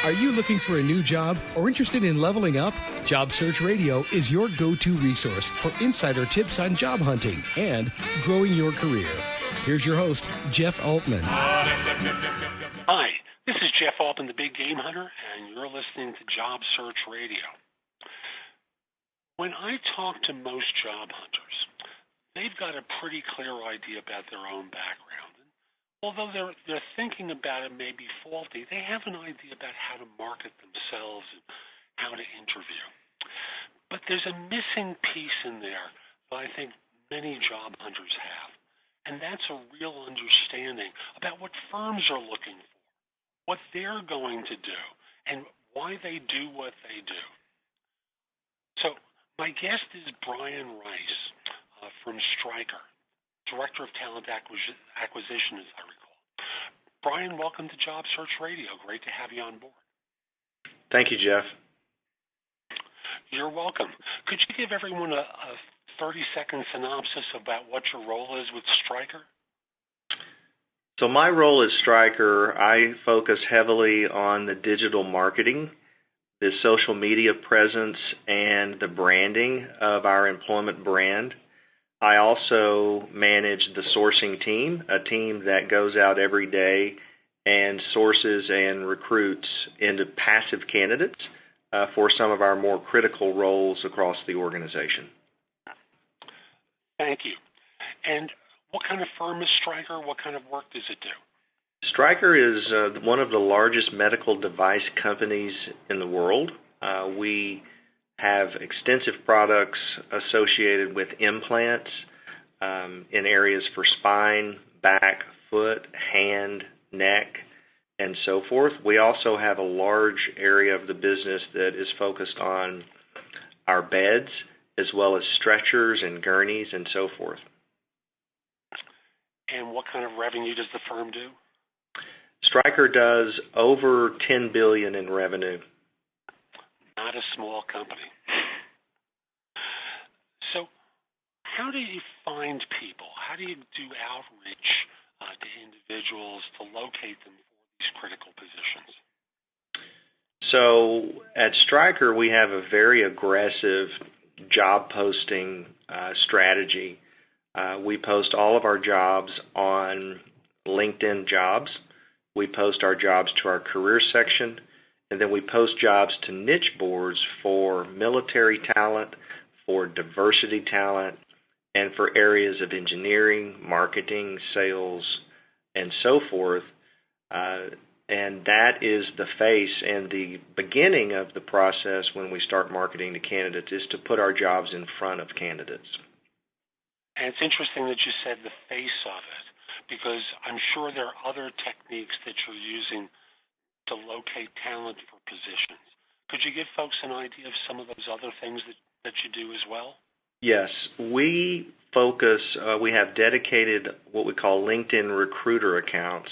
Are you looking for a new job or interested in leveling up? Job Search Radio is your go-to resource for insider tips on job hunting and growing your career. Here's your host, Jeff Altman. Hi, this is Jeff Altman, the Big Game Hunter, and you're listening to Job Search Radio. When I talk to most job hunters, they've got a pretty clear idea about their own background. Although they're thinking about it may be faulty, they have an idea about how to market themselves and how to interview. But there's a missing piece in there that I think many job hunters have, and that's a real understanding about what firms are looking for, what they're going to do, and why they do what they do. So my guest is Bryan Rice from Stryker, Director of Talent Acquisition, as I recall. Bryan, welcome to Job Search Radio. Great to have you on board. Thank you, Jeff. You're welcome. Could you give everyone a 30-second synopsis about what your role is with Stryker? So my role at Stryker, I focus heavily on the digital marketing, the social media presence, and the branding of our employment brand. I also manage the sourcing team, a team that goes out every day and sources and recruits into passive candidates for some of our more critical roles across the organization. Thank you. And what kind of firm is Stryker? What kind of work does it do? Stryker is one of the largest medical device companies in the world. We have extensive products associated with implants in areas for spine, back, foot, hand, neck, and so forth. We also have a large area of the business that is focused on our beds, as well as stretchers and gurneys and so forth. And what kind of revenue does the firm do? Stryker does over $10 billion in revenue. Not a small company. So how do you find people? How do you do outreach to individuals to locate them for these critical positions? So at Stryker, we have a very aggressive job posting strategy. We post all of our jobs on LinkedIn Jobs. We post our jobs to our career section, and then we post jobs to niche boards for military talent, for diversity talent, and for areas of engineering, marketing, sales, and so forth. And that is the face and the beginning of the process when we start marketing to candidates, is to put our jobs in front of candidates. And it's interesting that you said the face of it, because I'm sure there are other techniques that you're using to locate talent for positions. Could you give folks an idea of some of those other things that you do as well? Yes, we focus, we have dedicated what we call LinkedIn recruiter accounts.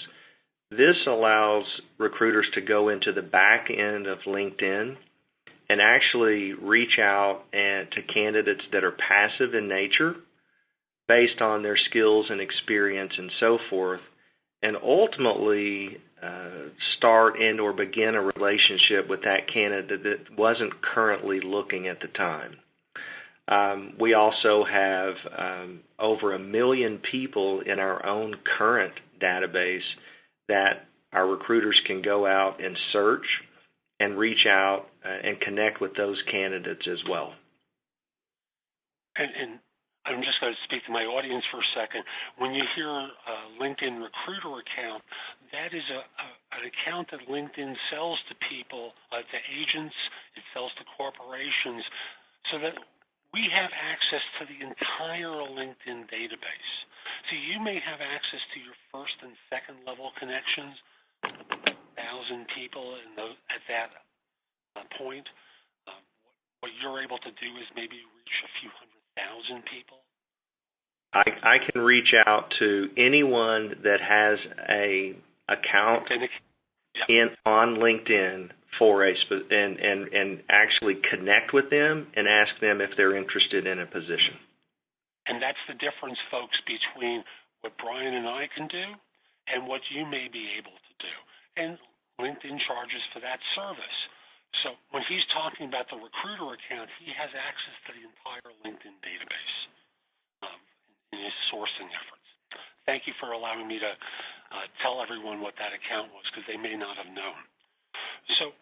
This allows recruiters to go into the back end of LinkedIn and actually reach out to candidates that are passive in nature based on their skills and experience and so forth, and ultimately start and or begin a relationship with that candidate that wasn't currently looking at the time. We also have over 1 million people in our own current database that our recruiters can go out and search and reach out and connect with those candidates as well. And I'm just going to speak to my audience for a second. When you hear a LinkedIn recruiter account, that is an account that LinkedIn sells to people, to agents, it sells to corporations, so that we have access to the entire LinkedIn database. So you may have access to your first and second level connections, 1,000 people at that point. What you're able to do is maybe reach a few 100,000 people. I can reach out to anyone that has a account on LinkedIn and actually connect with them and ask them if they're interested in a position. And that's the difference, folks, between what Bryan and I can do and what you may be able to do. And LinkedIn charges for that service. So when he's talking about the recruiter account, he has access to the entire LinkedIn database in his sourcing efforts. Thank you for allowing me to tell everyone what that account was, because they may not have known. So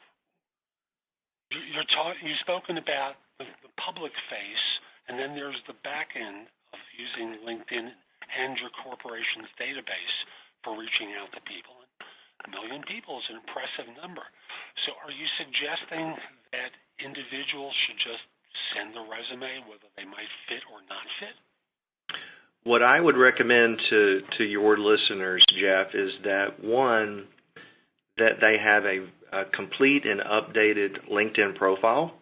you've spoken about the public face, and then there's the back end of using LinkedIn and your corporation's database for reaching out to people. And 1 million people is an impressive number. So are you suggesting that individuals should just send a resume, whether they might fit or not fit? What I would recommend to your listeners, Jeff, is that, one, that they have a complete and updated LinkedIn profile,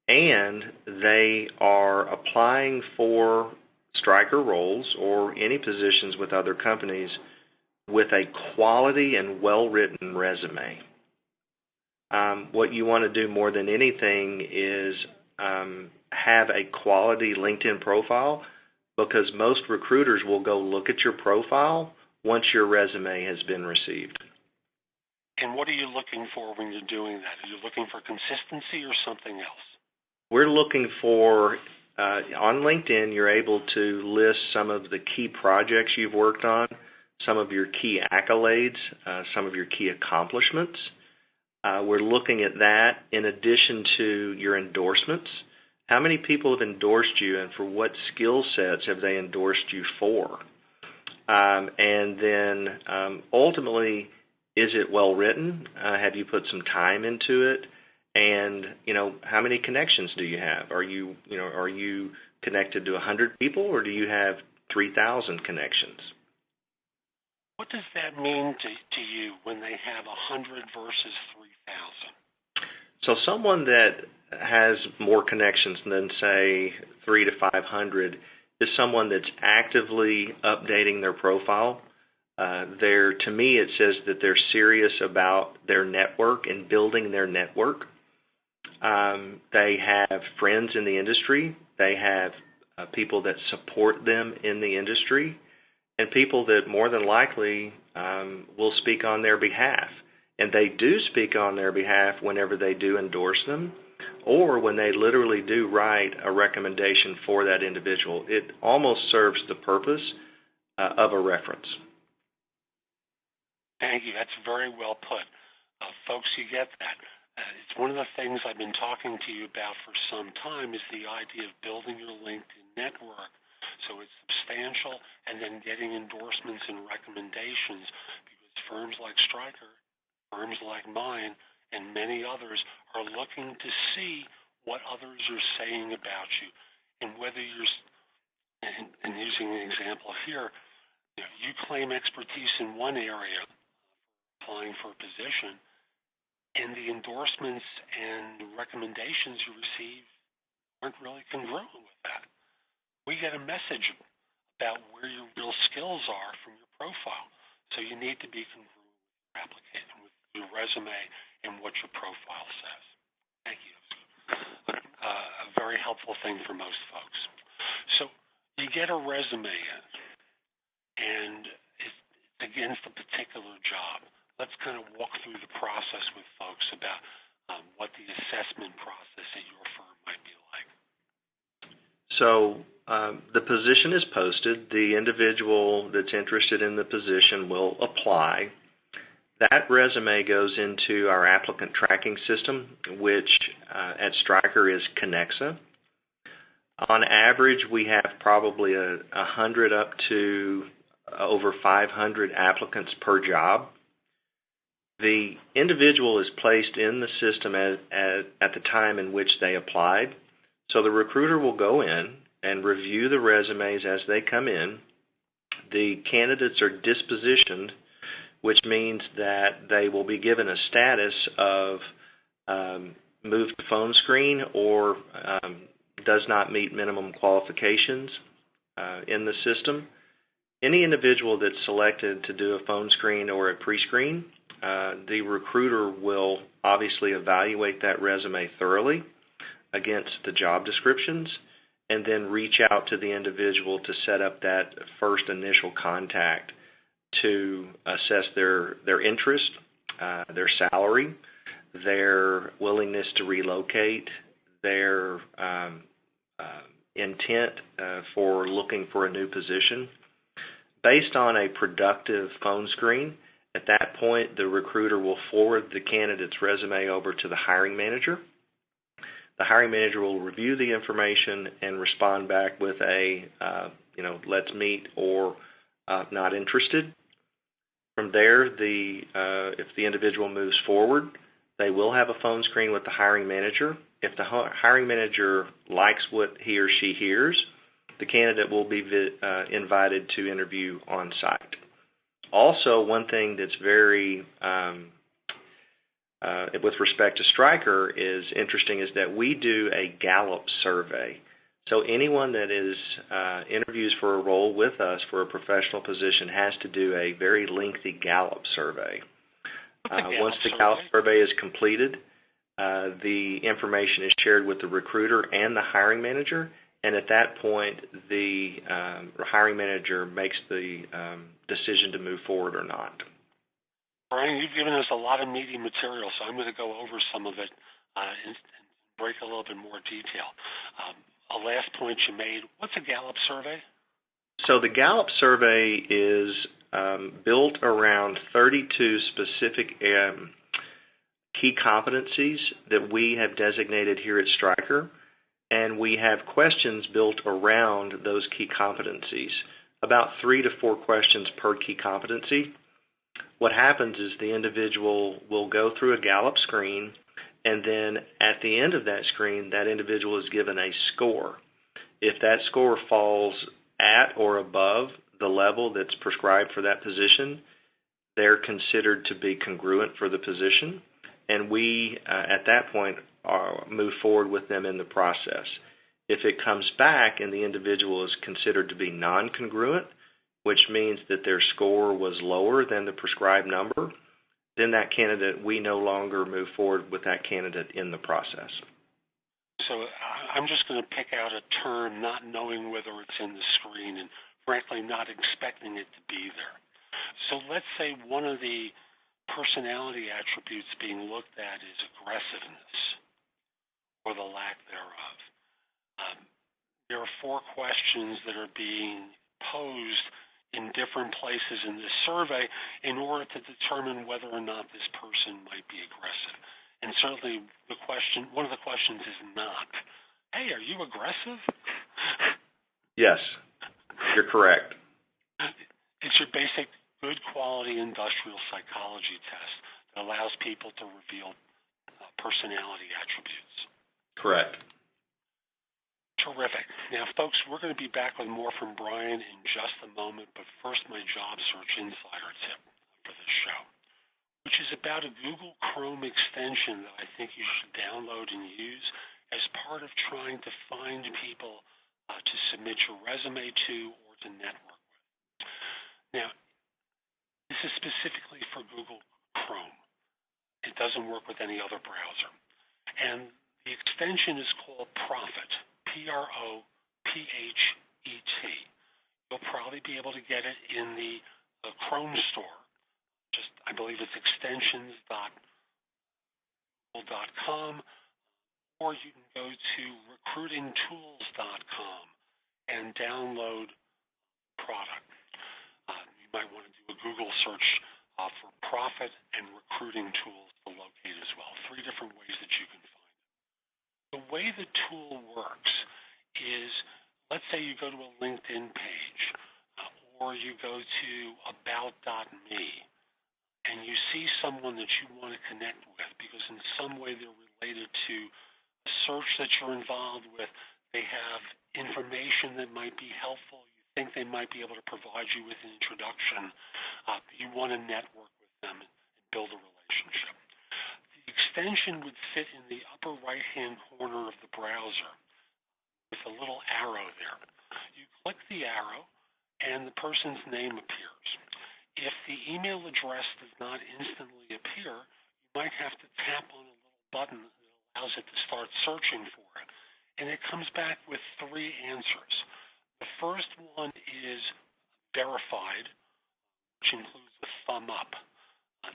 and they are applying for Stryker roles or any positions with other companies with a quality and well-written resume. What you want to do more than anything is have a quality LinkedIn profile, because most recruiters will go look at your profile once your resume has been received. And what are you looking for when you're doing that? Are you looking for consistency or something else? We're looking for, on LinkedIn, you're able to list some of the key projects you've worked on, some of your key accolades, some of your key accomplishments. We're looking at that in addition to your endorsements. How many people have endorsed you, and for what skill sets have they endorsed you for? And then ultimately, is it well written? Have you put some time into it? And how many connections do you have? Are you connected to 100 people, or do you have 3,000 connections? What does that mean to you when they have 100 versus 3,000? So someone that has more connections than, say, 300 to 500 is someone that's actively updating their profile. To me, it says that they're serious about their network and building their network. They have friends in the industry. They have people that support them in the industry, and people that more than likely will speak on their behalf. And they do speak on their behalf whenever they do endorse them, or when they literally do write a recommendation for that individual. It almost serves the purpose of a reference. Thank you. That's very well put. Folks, you get that. It's one of the things I've been talking to you about for some time, is the idea of building your LinkedIn network so it's substantial, and then getting endorsements and recommendations, because firms like Stryker, firms like mine, and many others are looking to see what others are saying about you, and whether you're, and using an example here, you claim expertise in one area, applying for a position, and the endorsements and recommendations you receive aren't really congruent with that. We get a message about where your real skills are from your profile. So you need to be congruent with your application, with your resume, and what your profile says. Thank you. A very helpful thing for most folks. So you get a resume in, and it's against a particular job. Let's kind of walk through the process with folks about what the assessment process at your firm might be like. So the position is posted. The individual that's interested in the position will apply. That resume goes into our applicant tracking system, which at Stryker is Connexa. On average, we have probably 100 up to over 500 applicants per job. The individual is placed in the system at the time in which they applied. So the recruiter will go in and review the resumes as they come in. The candidates are dispositioned, which means that they will be given a status of move to phone screen or does not meet minimum qualifications in the system. Any individual that's selected to do a phone screen or a pre-screen, the recruiter will obviously evaluate that resume thoroughly against the job descriptions, and then reach out to the individual to set up that first initial contact to assess their interest, their salary, their willingness to relocate, their intent for looking for a new position. Based on a productive phone screen, at that point, the recruiter will forward the candidate's resume over to the hiring manager. The hiring manager will review the information and respond back with a, let's meet or not interested. From there, if the individual moves forward, they will have a phone screen with the hiring manager. If the hiring manager likes what he or she hears, the candidate will be invited to interview on site. Also, one thing that's very, with respect to Stryker, is interesting is that we do a Gallup survey. So anyone that interviews for a role with us for a professional position has to do a very lengthy Gallup survey. Once the Gallup survey is completed, the information is shared with the recruiter and the hiring manager, and at that point, the hiring manager makes the decision to move forward or not. Bryan, you've given us a lot of meaty material, so I'm going to go over some of it and break a little bit more detail. A last point you made, what's a Gallup survey? So the Gallup survey is built around 32 specific key competencies that we have designated here at Stryker, and we have questions built around those key competencies, about 3 to 4 questions per key competency. What happens is the individual will go through a Gallup screen, and then at the end of that screen, that individual is given a score. If that score falls at or above the level that's prescribed for that position, they're considered to be congruent for the position, and we, at that point, move forward with them in the process. If it comes back and the individual is considered to be non-congruent, which means that their score was lower than the prescribed number, then that candidate, we no longer move forward with that candidate in the process. So I'm just going to pick out a term, not knowing whether it's in the screen and frankly not expecting it to be there. So let's say one of the personality attributes being looked at is aggressiveness or the lack thereof. There are 4 questions that are being posed in different places in this survey in order to determine whether or not this person might be aggressive. And certainly one of the questions is not, hey, are you aggressive? Yes, you're correct. It's your basic good quality industrial psychology test that allows people to reveal personality attributes. Correct. Terrific. Now, folks, we're going to be back with more from Bryan in just a moment, but first my job search insider tip for this show, which is about a Google Chrome extension that I think you should download and use as part of trying to find people to submit your resume to or to network with. Now, this is specifically for Google Chrome. It doesn't work with any other browser. And the extension is called Profit. P-R-O-P-H-E-T. You'll probably be able to get it in the Chrome store. I believe it's extensions.google.com, or you can go to recruitingtools.com and download the product. You might want to do a Google search for Profit and recruiting tools to locate as well. 3 different ways that you can find it. The way the tool works is, let's say you go to a LinkedIn page or you go to about.me and you see someone that you want to connect with because in some way they're related to a search that you're involved with. They have information that might be helpful. You think they might be able to provide you with an introduction. You want to network with them and build a relationship. The extension would fit in the upper right-hand corner of the browser with a little arrow there. You click the arrow, and the person's name appears. If the email address does not instantly appear, you might have to tap on a little button that allows it to start searching for it. and it comes back with three answers. The first one is verified, which includes a thumb up.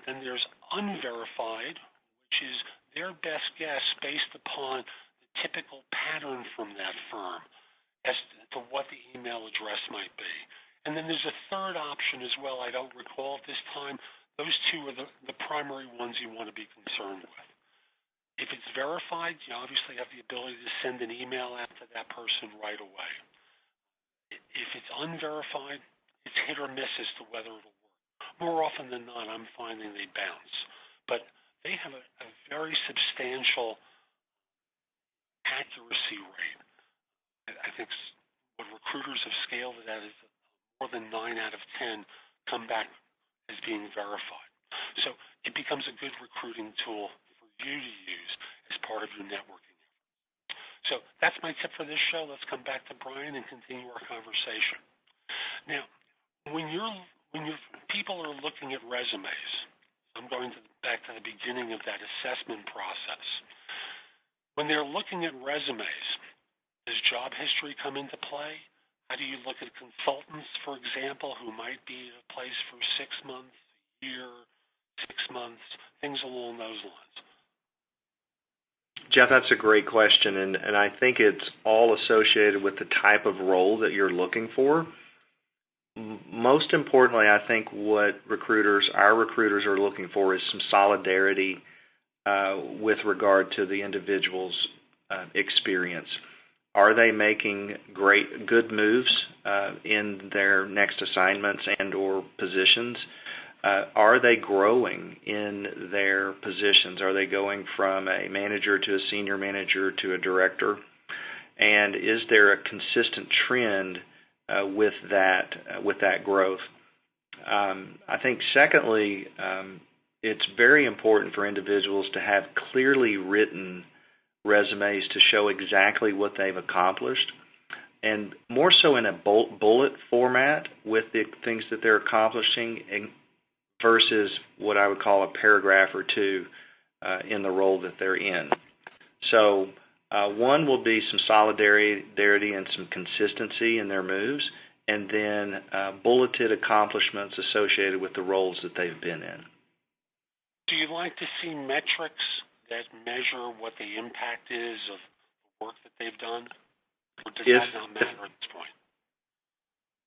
Then there's unverified, which is their best guess based upon the typical pattern from that firm as to what the email address might be. And then there's a third option as well. I don't recall at this time. Those two are the primary ones you want to be concerned with. If it's verified, you obviously have the ability to send an email out to that person right away. If it's unverified, it's hit or miss as to whether it'll work. More often than not, I'm finding they bounce. But they have a very substantial accuracy rate. I think what recruiters have scaled it at is more than 9 out of 10 come back as being verified. So it becomes a good recruiting tool for you to use as part of your networking efforts. So that's my tip for this show. Let's come back to Bryan and continue our conversation. Now, when people are looking at resumes, I'm going back to the beginning of that assessment process. When they're looking at resumes, does job history come into play? How do you look at consultants, for example, who might be at a place for 6 months, a year, 6 months, things along those lines? Jeff, that's a great question, and I think it's all associated with the type of role that you're looking for. Most importantly, I think what our recruiters are looking for is some solidarity with regard to the individual's experience. Are they making good moves in their next assignments and or positions? Are they growing in their positions? Are they going from a manager to a senior manager to a director? And is there a consistent trend with that growth? I think secondly, it's very important for individuals to have clearly written resumes to show exactly what they've accomplished, and more so in a bullet format with the things that they're accomplishing versus what I would call a paragraph or two in the role that they're in. So one will be some solidarity and some consistency in their moves, and then bulleted accomplishments associated with the roles that they've been in. Do you like to see metrics that measure what the impact is of the work that they've done? Or does that not matter at this point?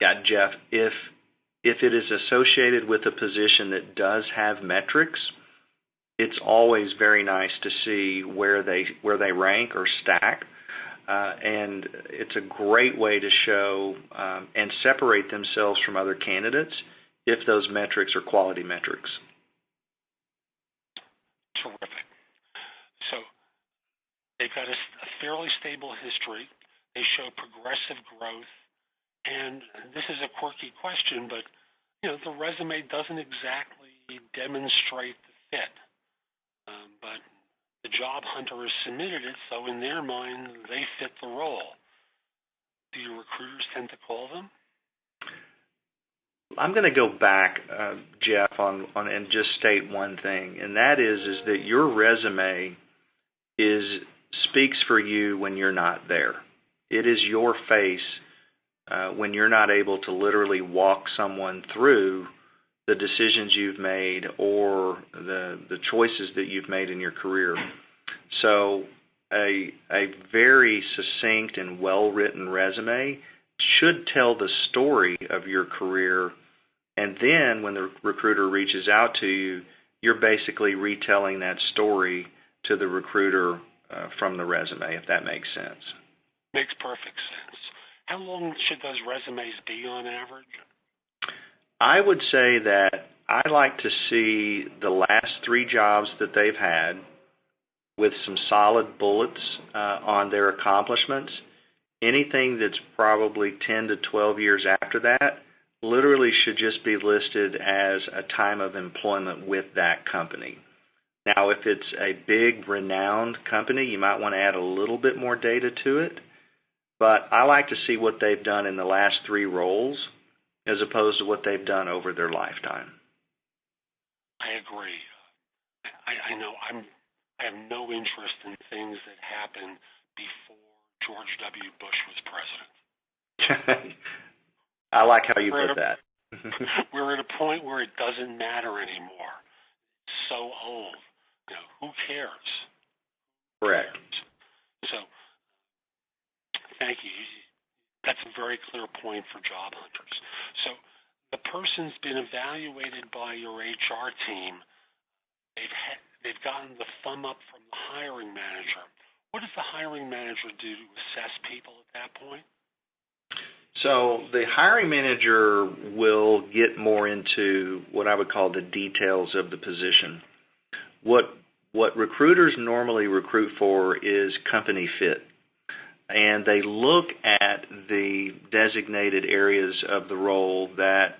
Yeah, Jeff, if it is associated with a position that does have metrics, it's always very nice to see where they rank or stack. And it's a great way to show and separate themselves from other candidates if those metrics are quality metrics. Terrific. So they've got a fairly stable history. They show progressive growth. And this is a quirky question, but the resume doesn't exactly demonstrate the fit. But the job hunter has submitted it, so in their mind, they fit the role. Do your recruiters tend to call them? I'm going to go back, Jeff, on and just state one thing, and that is that your resume speaks for you when you're not there. It is your face when you're not able to literally walk someone through the decisions you've made or the choices that you've made in your career. So a very succinct and well-written resume should tell the story of your career, and then when the recruiter reaches out to you, you're basically retelling that story to the recruiter from the resume, if that makes sense. Makes perfect sense. How long should those resumes be on average? I would say that I like to see the last 3 jobs that they've had with some solid bullets on their accomplishments. Anything that's probably 10 to 12 years after that literally should just be listed as a time of employment with that company. Now, if it's a big, renowned company, you might want to add a little bit more data to it. But I like to see what they've done in the last 3 roles as opposed to what they've done over their lifetime. I agree. I know I have no interest in things that happen before George W. Bush was president. I like how you put that. We're at a point where it doesn't matter anymore. It's so old. Who cares? Correct. So, thank you. That's a very clear point for job hunters. So, the person's been evaluated by your HR team. They've gotten the thumb up from the hiring manager. What does the hiring manager do to assess people at that point? So the hiring manager will get more into what I would call the details of the position. What recruiters normally recruit for is company fit. And they look at the designated areas of the role that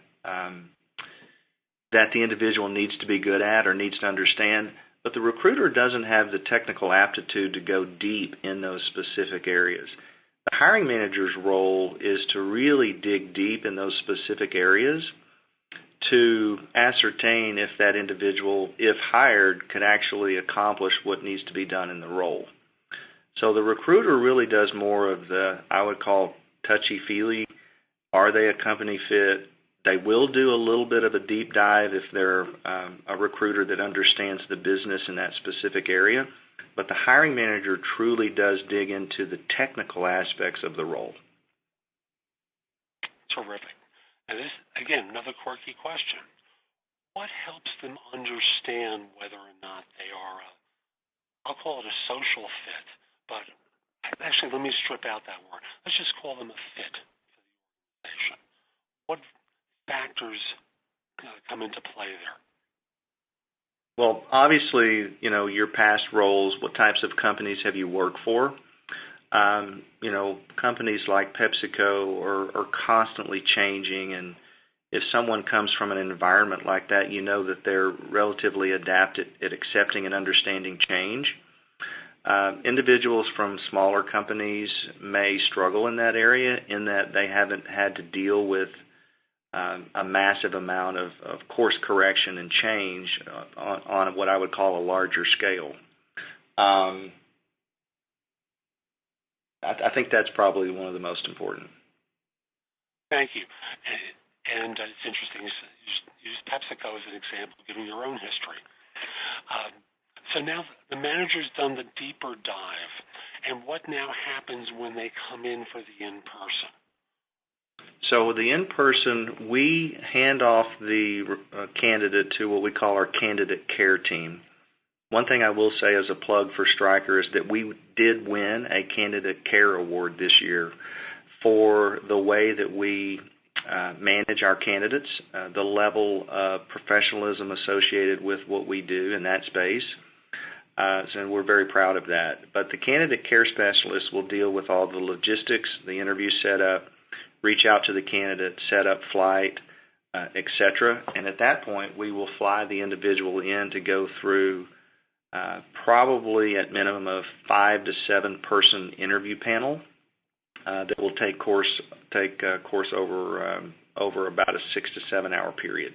the individual needs to be good at or needs to understand, but the recruiter doesn't have the technical aptitude to go deep in those specific areas. The hiring manager's role is to really dig deep in those specific areas to ascertain if that individual, if hired, could actually accomplish what needs to be done in the role. So the recruiter really does more of the, I would call, touchy-feely. Are they a company fit? They will do a little bit of a deep dive if they're a recruiter that understands the business in that specific area. But the hiring manager truly does dig into the technical aspects of the role. Terrific. And this, again, another quirky question. What helps them understand whether or not they are I'll call it a social fit, but actually let me strip out that word. Let's just call them a fit for the organization. What factors come into play there? Well, obviously, your past roles, what types of companies have you worked for? Companies like PepsiCo are constantly changing, and if someone comes from an environment like that, you know that they're relatively adept at accepting and understanding change. Individuals from smaller companies may struggle in that area in that they haven't had to deal with a massive amount of course correction and change on what I would call a larger scale. I think that's probably one of the most important. Thank you. And it's interesting, you use PepsiCo as an example, given your own history. So now the manager's done the deeper dive, and what now happens when they come in for the in-person? So with the in-person, we hand off the candidate to what we call our candidate care team. One thing I will say as a plug for Stryker is that we did win a candidate care award this year for the way that we manage our candidates, the level of professionalism associated with what we do in that space. So we're very proud of that. But the candidate care specialist will deal with all the logistics, the interview setup, reach out to the candidate, set up flight, etc. And at that point, we will fly the individual in to go through probably at minimum of 5 to 7 person interview panel that will take course over about a 6 to 7 hour period.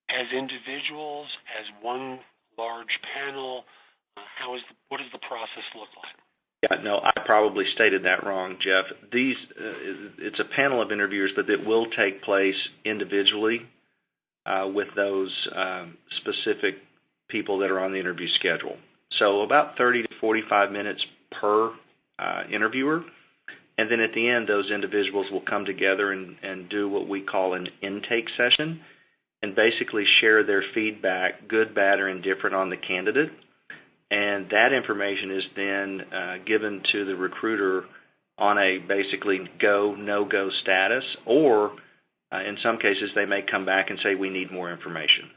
As individuals, as one large panel, what does the process look like? Yeah, no, I probably stated that wrong, Jeff. It's a panel of interviewers, but it will take place individually with those specific people that are on the interview schedule. So about 30 to 45 minutes per interviewer. And then at the end, those individuals will come together and do what we call an intake session and basically share their feedback, good, bad, or indifferent, on the candidate. And that information is then given to the recruiter on a basically go, no-go status, or in some cases they may come back and say, we need more information.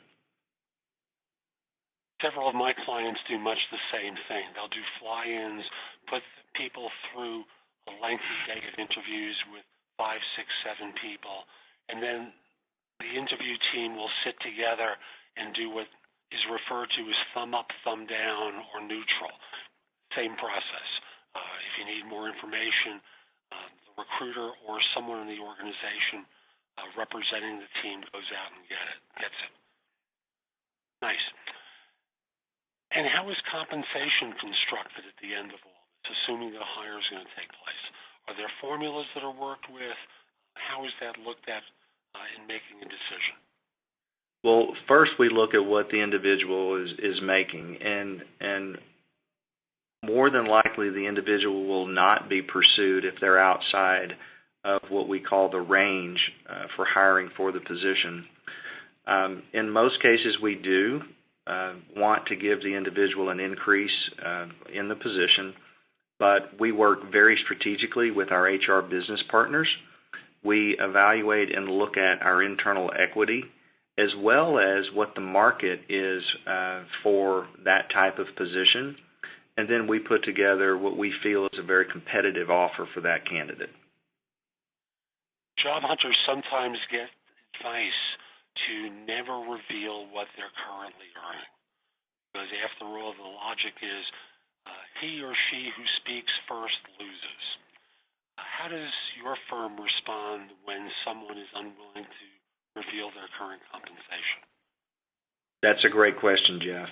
Several of my clients do much the same thing. They'll do fly-ins, put people through a lengthy day of interviews with 5, 6, 7 people, and then the interview team will sit together and do what is referred to as thumb up, thumb down, or neutral. Same process. If you need more information, the recruiter or someone in the organization representing the team goes out and gets it. Nice. And how is compensation constructed at the end of all this? assuming that a hire is going to take place? Are there formulas that are worked with? How is that looked at in making a decision? Well, first we look at what the individual is making, and more than likely the individual will not be pursued if they're outside of what we call the range for hiring for the position. In most cases we do want to give the individual an increase in the position, but we work very strategically with our HR business partners. We evaluate and look at our internal equity as well as what the market is for that type of position, and then we put together what we feel is a very competitive offer for that candidate. Job hunters sometimes get advice to never reveal what they're currently earning, because after all, the logic is he or she who speaks first loses. How does your firm respond when someone is unwilling to reveal their current compensation? That's a great question, Jeff.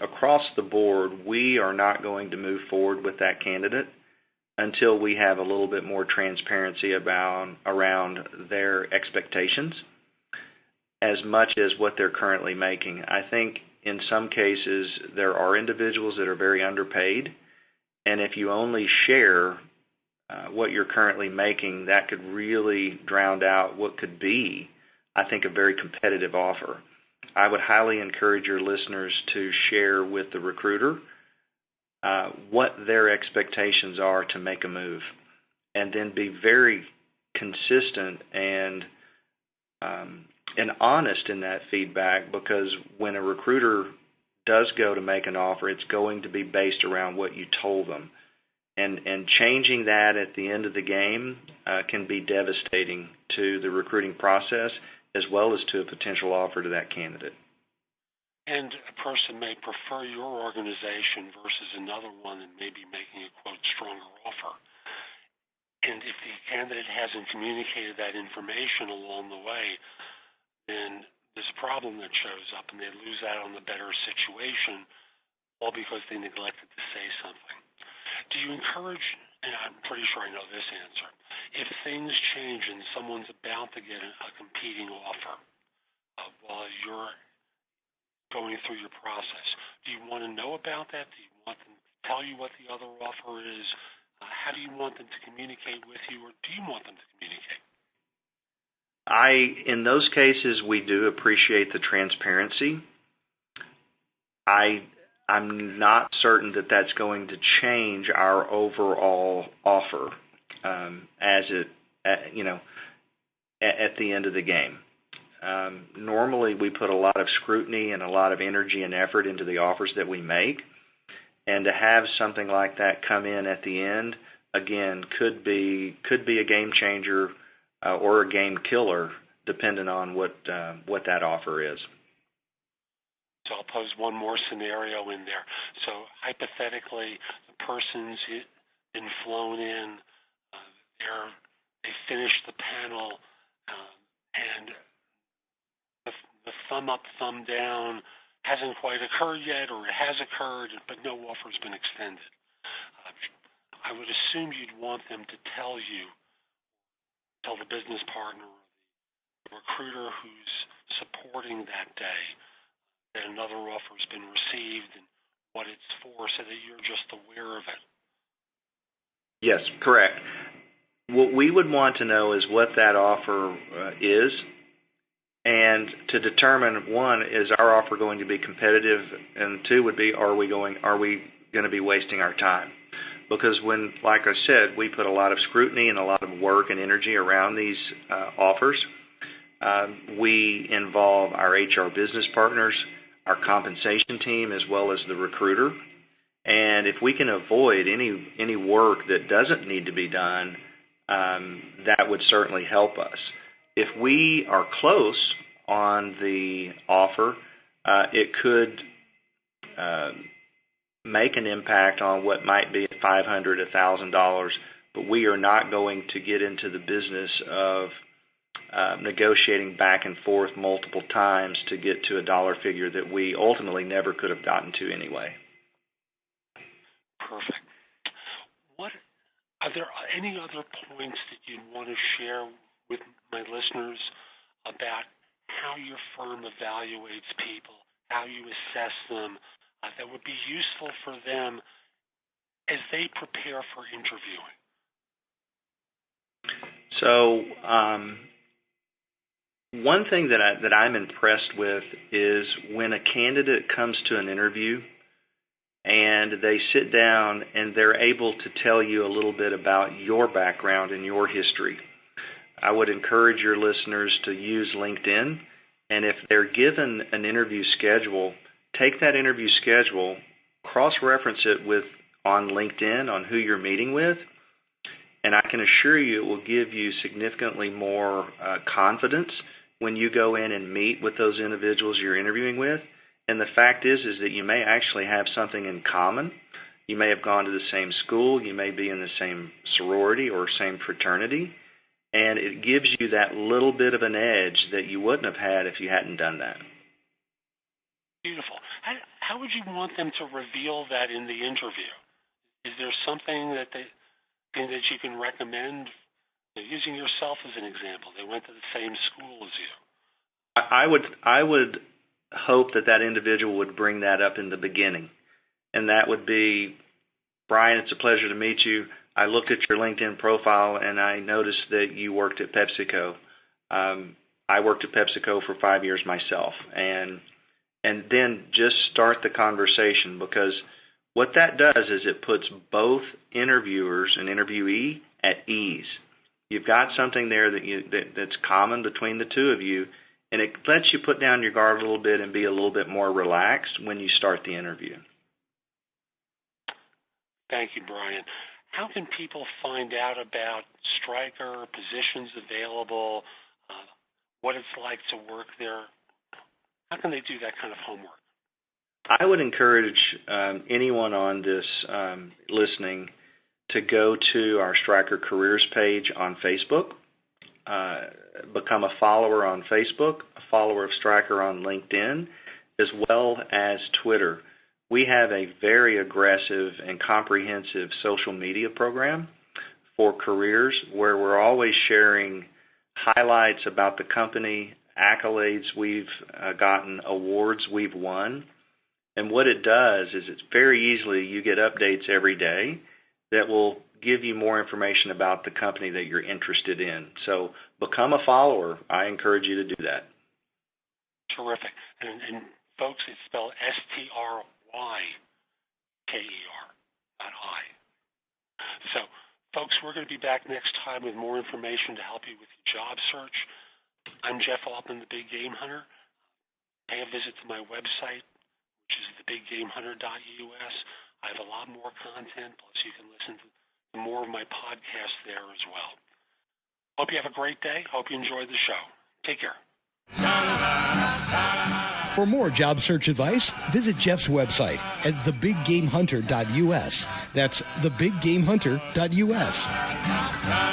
Across the board, we are not going to move forward with that candidate until we have a little bit more transparency around their expectations as much as what they're currently making. I think in some cases there are individuals that are very underpaid, and if you only share what you're currently making, that could really drown out what could be, I think, a very competitive offer. I would highly encourage your listeners to share with the recruiter what their expectations are to make a move, and then be very consistent and honest in that feedback, because when a recruiter does go to make an offer, it's going to be based around what you told them. And changing that at the end of the game can be devastating to the recruiting process as well as to a potential offer to that candidate. And a person may prefer your organization versus another one and may be making a, quote, stronger offer. And if the candidate hasn't communicated that information along the way, then there's a problem that shows up and they lose out on the better situation, all because they neglected to say something. Do you encourage, and I'm pretty sure I know this answer, if things change and someone's about to get a competing offer while you're going through your process, do you want to know about that? Do you want them to tell you what the other offer is? How do you want them to communicate with you, or do you want them to communicate? In those cases, we do appreciate the transparency. I'm not certain that that's going to change our overall offer at the end of the game. Normally, we put a lot of scrutiny and a lot of energy and effort into the offers that we make, and to have something like that come in at the end, again, could be a game changer or a game killer, depending on what that offer is. So I'll pose one more scenario in there. So hypothetically, the person's been flown in, they finished the panel, and the thumb up, thumb down hasn't quite occurred yet, or it has occurred, but no offer's been extended. I would assume you'd want them to tell the business partner or the recruiter who's supporting that day that another offer's been received and what it's for, so that you're just aware of it. Yes, correct. What we would want to know is what that offer is, and to determine, one, is our offer going to be competitive, and two would be, are we going to be wasting our time? Because when, like I said, we put a lot of scrutiny and a lot of work and energy around these offers, we involve our HR business partners, our compensation team, as well as the recruiter. And if we can avoid any work that doesn't need to be done, that would certainly help us. If we are close on the offer, it could make an impact on what might be $500, $1,000, but we are not going to get into the business of negotiating back and forth multiple times to get to a dollar figure that we ultimately never could have gotten to anyway. Perfect. Are there any other points that you'd want to share with my listeners about how your firm evaluates people, how you assess them, that would be useful for them as they prepare for interviewing? So one thing that I'm impressed with is when a candidate comes to an interview and they sit down and they're able to tell you a little bit about your background and your history. I would encourage your listeners to use LinkedIn, and if they're given an interview schedule, take that interview schedule, cross-reference it on LinkedIn on who you're meeting with, and I can assure you it will give you significantly more confidence when you go in and meet with those individuals you're interviewing with. And the fact is that you may actually have something in common. You may have gone to the same school. You may be in the same sorority or same fraternity. And it gives you that little bit of an edge that you wouldn't have had if you hadn't done that. Beautiful. How would you want them to reveal that in the interview? Is there something that you can recommend? Using yourself as an example, they went to the same school as you. I would hope that individual would bring that up in the beginning, and that would be, Bryan, it's a pleasure to meet you. I looked at your LinkedIn profile and I noticed that you worked at PepsiCo. I worked at PepsiCo for 5 years myself, and then just start the conversation, because what that does is it puts both interviewers and interviewee at ease. You've got something there that's common between the two of you, and it lets you put down your guard a little bit and be a little bit more relaxed when you start the interview. Thank you, Bryan. How can people find out about Stryker, positions available, what it's like to work there? How can they do that kind of homework? I would encourage anyone on this listening to go to our Stryker Careers page on Facebook, become a follower on Facebook, a follower of Stryker on LinkedIn, as well as Twitter. We have a very aggressive and comprehensive social media program for careers where we're always sharing highlights about the company, accolades we've gotten, awards we've won. And what it does is it's very easily, you get updates every day that will give you more information about the company that you're interested in. So become a follower. I encourage you to do that. Terrific. And folks, it's spelled Stryker, not I. So, folks, we're going to be back next time with more information to help you with your job search. I'm Jeff Altman, the Big Game Hunter. Pay a visit to my website, which is thebiggamehunter.us. I have a lot more content, plus you can listen to more of my podcasts there as well. Hope you have a great day. Hope you enjoyed the show. Take care. For more job search advice, visit Jeff's website at thebiggamehunter.us. That's thebiggamehunter.us.